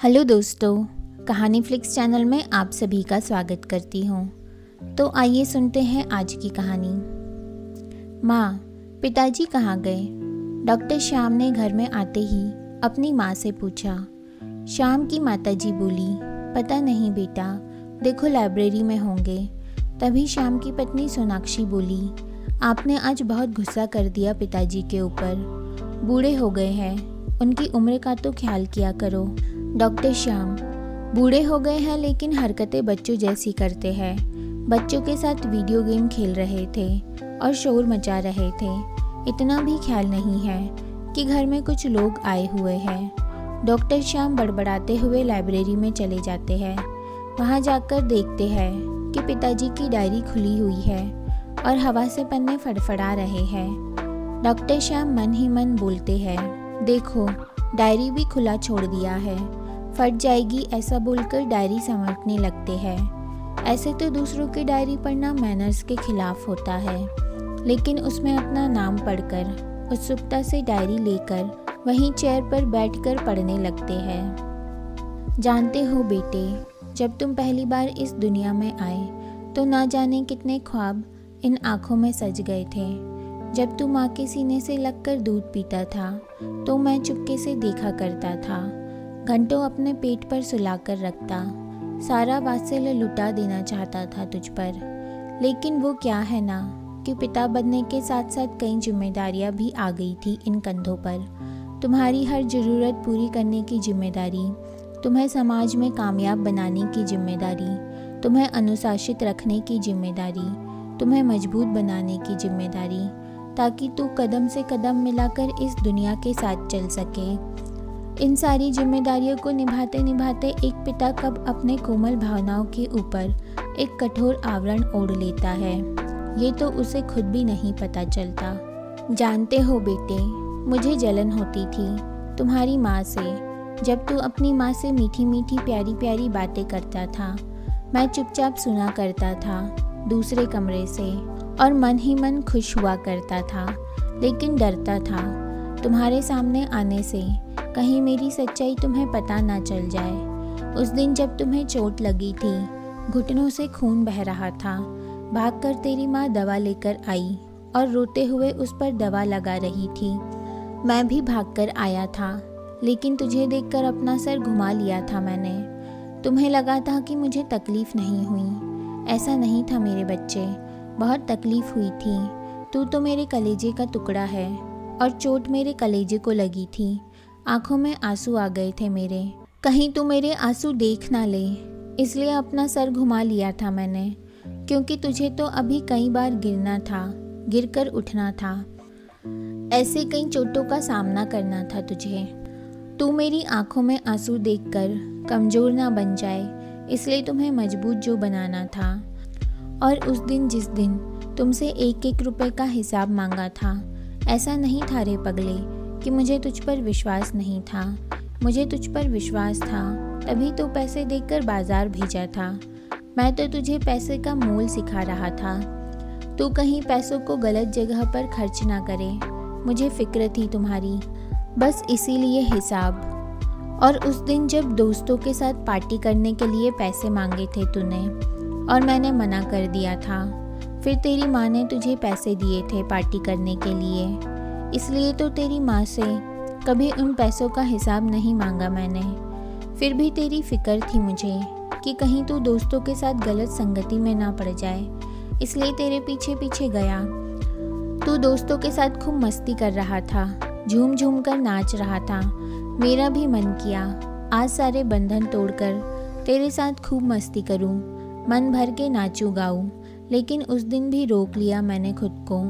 Hello दोस्तों, कहानी flix channel में आप सभी का स्वागत करती हूँ। तो आइए सुनते हैं आज की कहानी। माँ, पिताजी कहाँ गए? डॉक्टर श्याम ने घर में आते ही अपनी माँ से पूछा। श्याम की माताजी बोली, पता नहीं बेटा, देखो लाइब्रेरी में होंगे। तभी श्याम की पत्नी सोनाक्षी बोली, आपने आज बहुत गुस्सा कर दिया पिताजी के ऊपर। बूढ़े हो गए हैं, उनकी उम्र का तो ख्याल किया करो। डॉक्टर श्याम, बूढ़े हो गए हैं लेकिन हरकतें बच्चों जैसी करते हैं। बच्चों के साथ वीडियो गेम खेल रहे थे और शोर मचा रहे थे। इतना भी ख्याल नहीं है कि घर में कुछ लोग आए हुए हैं। डॉक्टर श्याम बड़बड़ाते हुए लाइब्रेरी में चले जाते हैं। वहाँ जाकर देखते हैं कि पिताजी की डायरी खुली हुई है और हवा से पन्ने फड़फड़ा रहे हैं। डॉक्टर श्याम मन ही मन बोलते हैं, देखो डायरी भी खुला छोड़ दिया है, फट जाएगी ऐसा बोलकर डायरी समेटने लगते हैं। ऐसे तो दूसरों की डायरी पढ़ना मैनर्स के खिलाफ होता है, लेकिन उसमें अपना नाम पढ़कर उत्सुकता से डायरी लेकर वहीं चेयर पर बैठकर पढ़ने लगते हैं। जानते हो बेटे, जब तुम पहली बार इस दुनिया में आए तो ना जाने कितने ख्वाब इन आँखों में सज गए थे। जब तू माँ के सीने से लगकर दूध पीता था तो मैं चुपके से देखा करता था। घंटों अपने पेट पर सुलाकर रखता, सारा वात्सल्य लुटा देना चाहता था तुझ पर। लेकिन वो क्या है ना कि पिता बनने के साथ साथ कई जिम्मेदारियां भी आ गई थी इन कंधों पर। तुम्हारी हर ज़रूरत पूरी करने की जिम्मेदारी, तुम्हें समाज में कामयाब बनाने की जिम्मेदारी, तुम्हें अनुशासित रखने की जिम्मेदारी, तुम्हें मजबूत बनाने की जिम्मेदारी, ताकि तू कदम से कदम मिलाकर इस दुनिया के साथ चल सके। इन सारी जिम्मेदारियों को निभाते निभाते एक पिता कब अपने कोमल भावनाओं के ऊपर एक कठोर आवरण ओढ़ लेता है, ये तो उसे खुद भी नहीं पता चलता। जानते हो बेटे, मुझे जलन होती थी तुम्हारी माँ से। जब तू अपनी माँ से मीठी मीठी प्यारी प्यारी बातें करता था, मैं चुपचाप सुना करता था दूसरे कमरे से और मन ही मन खुश हुआ करता था, लेकिन डरता था तुम्हारे सामने आने से, कहीं मेरी सच्चाई तुम्हें पता ना चल जाए। उस दिन जब तुम्हें चोट लगी थी, घुटनों से खून बह रहा था, भागकर तेरी माँ दवा लेकर आई और रोते हुए उस पर दवा लगा रही थी। मैं भी भागकर आया था, लेकिन तुझे देखकर अपना सर घुमा लिया था मैंने। तुम्हें लगा था कि मुझे तकलीफ नहीं हुई। ऐसा नहीं था मेरे बच्चे, बहुत तकलीफ हुई थी। तू तो मेरे कलेजे का टुकड़ा है और चोट मेरे कलेजे को लगी थी। आंखों में आंसू आ गए थे मेरे, कहीं तू मेरे आंसू देख ना ले, इसलिए अपना सर घुमा लिया था मैंने। क्योंकि तुझे तो अभी कई बार गिरना था, गिरकर उठना था, ऐसे कई चोटों का सामना करना था तुझे। तू मेरी आंखों में आंसू देखकर कमज़ोर ना बन जाए, इसलिए तुम्हें मजबूत जो बनाना था। और उस दिन जिस दिन तुमसे 1-1 रुपए का हिसाब मांगा था, ऐसा नहीं था रे पगले कि मुझे तुझ पर विश्वास नहीं था। मुझे तुझ पर विश्वास था, तभी तो पैसे देकर बाजार भेजा था। मैं तो तुझे पैसे का मोल सिखा रहा था, तू कहीं पैसों को गलत जगह पर खर्च ना करे। मुझे फिक्र थी तुम्हारी, बस इसीलिए हिसाब। और उस दिन जब दोस्तों के साथ पार्टी करने के लिए पैसे मांगे थे तूने और मैंने मना कर दिया था, फिर तेरी माँ ने तुझे पैसे दिए थे पार्टी करने के लिए, इसलिए तो तेरी माँ से कभी उन पैसों का हिसाब नहीं मांगा मैंने। फिर भी तेरी फिक्र थी मुझे कि कहीं तू दोस्तों के साथ गलत संगति में ना पड़ जाए, इसलिए तेरे पीछे पीछे गया। तू दोस्तों के साथ खूब मस्ती कर रहा था, झूम झूम कर नाच रहा था। मेरा भी मन किया आज सारे बंधन तोड़कर तेरे साथ खूब मस्ती करूं, मन भर के नाचूं गाऊं, लेकिन उस दिन भी रोक लिया मैंने खुद को।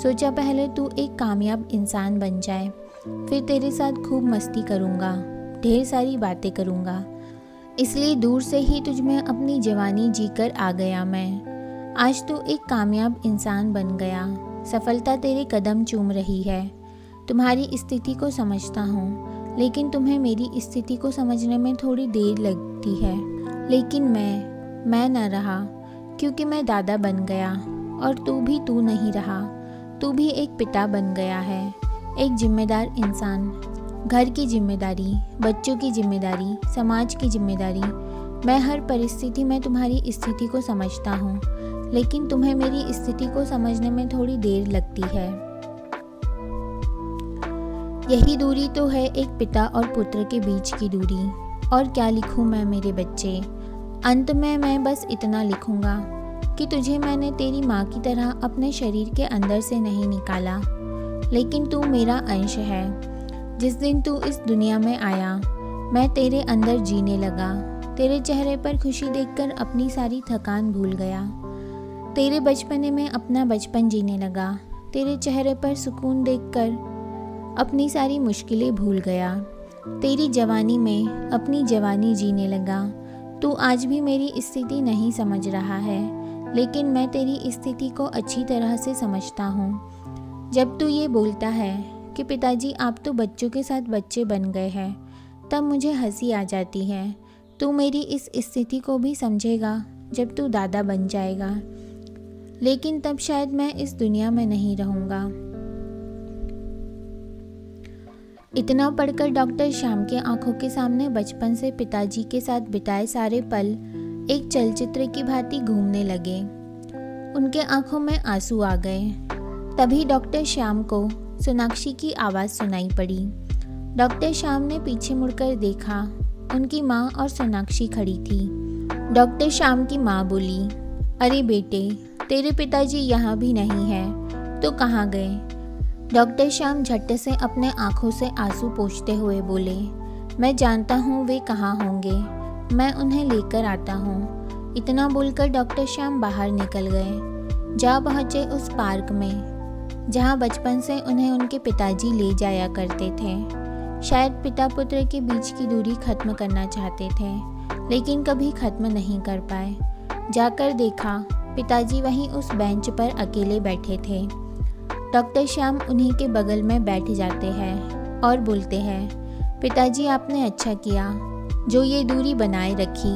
सोचा पहले तू एक कामयाब इंसान बन जाए, फिर तेरे साथ खूब मस्ती करूँगा, ढेर सारी बातें करूँगा। इसलिए दूर से ही तुझ में अपनी जवानी जीकर आ गया मैं। आज तू एक कामयाब इंसान बन गया, सफलता तेरे कदम चूम रही है। तुम्हारी स्थिति को समझता हूँ, लेकिन तुम्हें मेरी स्थिति को समझने में थोड़ी देर लगती है। लेकिन मैं न रहा, क्योंकि मैं दादा बन गया और तू भी तू नहीं रहा। तू भी एक पिता बन गया है, एक जिम्मेदार इंसान। घर की जिम्मेदारी, बच्चों की जिम्मेदारी, समाज की जिम्मेदारी। मैं हर परिस्थिति में तुम्हारी स्थिति को समझता हूँ, लेकिन तुम्हें मेरी स्थिति को समझने में थोड़ी देर लगती है। यही दूरी तो है एक पिता और पुत्र के बीच की दूरी। और क्या लिखूं मैं मेरे बच्चे? अंत में मैं बस इतना लिखूंगा कि तुझे मैंने तेरी माँ की तरह अपने शरीर के अंदर से नहीं निकाला, लेकिन तू मेरा अंश है। जिस दिन तू इस दुनिया में आया, मैं तेरे अंदर जीने लगा। तेरे चेहरे पर खुशी देखकर अपनी सारी थकान भूल गया। तेरे बचपने में अपना बचपन जीने लगा। तेरे चेहरे पर सुकून देखकर अपनी सारी मुश्किलें भूल गया। तेरी जवानी में अपनी जवानी जीने लगा। तू आज भी मेरी स्थिति नहीं समझ रहा है, लेकिन मैं तेरी स्थिति को अच्छी तरह से समझता हूँ। जब तू ये बोलता है कि पिताजी आप तो बच्चों के साथ बच्चे बन गए हैं, तब मुझे हंसी आ जाती है। तू मेरी इस स्थिति को भी समझेगा जब तू दादा बन जाएगा, लेकिन तब शायद मैं इस दुनिया में नहीं रहूँगा। इतना पढ़कर डॉक्टर श्याम के आंखों के सामने बचपन से पिताजी के साथ बिताए सारे पल एक चलचित्र की भांति घूमने लगे। उनके आंखों में आंसू आ गए। तभी डॉक्टर श्याम को सोनाक्षी की आवाज़ सुनाई पड़ी। डॉक्टर श्याम ने पीछे मुड़कर देखा। उनकी माँ और सोनाक्षी खड़ी थी। डॉक्टर श्याम की माँ बोली, अरे बेटे, तेरे पिताजी यहाँ भी नहीं हैं, तो कहाँ गए? डॉक्टर श्याम झट से अपने आंखों से आंसू पोंछते हुए बोले, मैं जानता हूँ वे कहाँ होंगे, मैं उन्हें लेकर आता हूँ। इतना बोलकर डॉक्टर श्याम बाहर निकल गए। जा पहुँचे उस पार्क में जहाँ बचपन से उन्हें उनके पिताजी ले जाया करते थे। शायद पिता पुत्र के बीच की दूरी खत्म करना चाहते थे, लेकिन कभी खत्म नहीं कर पाए। जाकर देखा, पिताजी वहीं उस बेंच पर अकेले बैठे थे। डॉक्टर श्याम उन्हीं के बगल में बैठ जाते हैं और बोलते हैं, पिताजी आपने अच्छा किया जो ये दूरी बनाए रखी।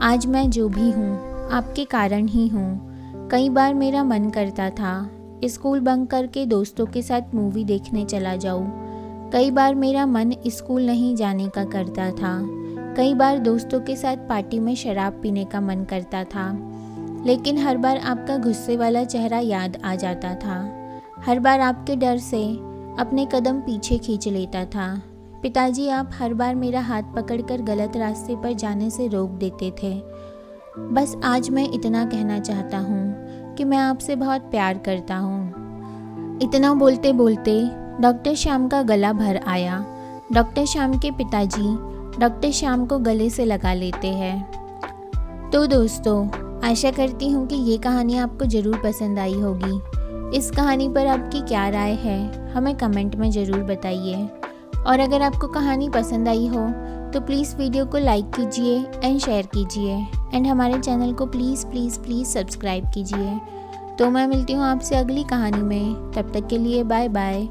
आज मैं जो भी हूँ आपके कारण ही हूँ। कई बार मेरा मन करता था स्कूल बंक करके दोस्तों के साथ मूवी देखने चला जाऊँ। कई बार मेरा मन स्कूल नहीं जाने का करता था। कई बार दोस्तों के साथ पार्टी में शराब पीने का मन करता था, लेकिन हर बार आपका गुस्से वाला चेहरा याद आ जाता था। हर बार आपके डर से अपने कदम पीछे खींच लेता था। पिताजी आप हर बार मेरा हाथ पकड़कर गलत रास्ते पर जाने से रोक देते थे। बस आज मैं इतना कहना चाहता हूँ कि मैं आपसे बहुत प्यार करता हूँ। इतना बोलते बोलते डॉक्टर श्याम का गला भर आया। डॉक्टर श्याम के पिताजी डॉक्टर श्याम को गले से लगा लेते हैं। तो दोस्तों, आशा करती हूँ कि ये कहानी आपको ज़रूर पसंद आई होगी। इस कहानी पर आपकी क्या राय है, हमें कमेंट में ज़रूर बताइए। और अगर आपको कहानी पसंद आई हो तो प्लीज़ वीडियो को लाइक कीजिए एंड शेयर कीजिए, एंड हमारे चैनल को प्लीज़ प्लीज़ प्लीज़ सब्सक्राइब कीजिए। तो मैं मिलती हूँ आपसे अगली कहानी में। तब तक के लिए बाय बाय।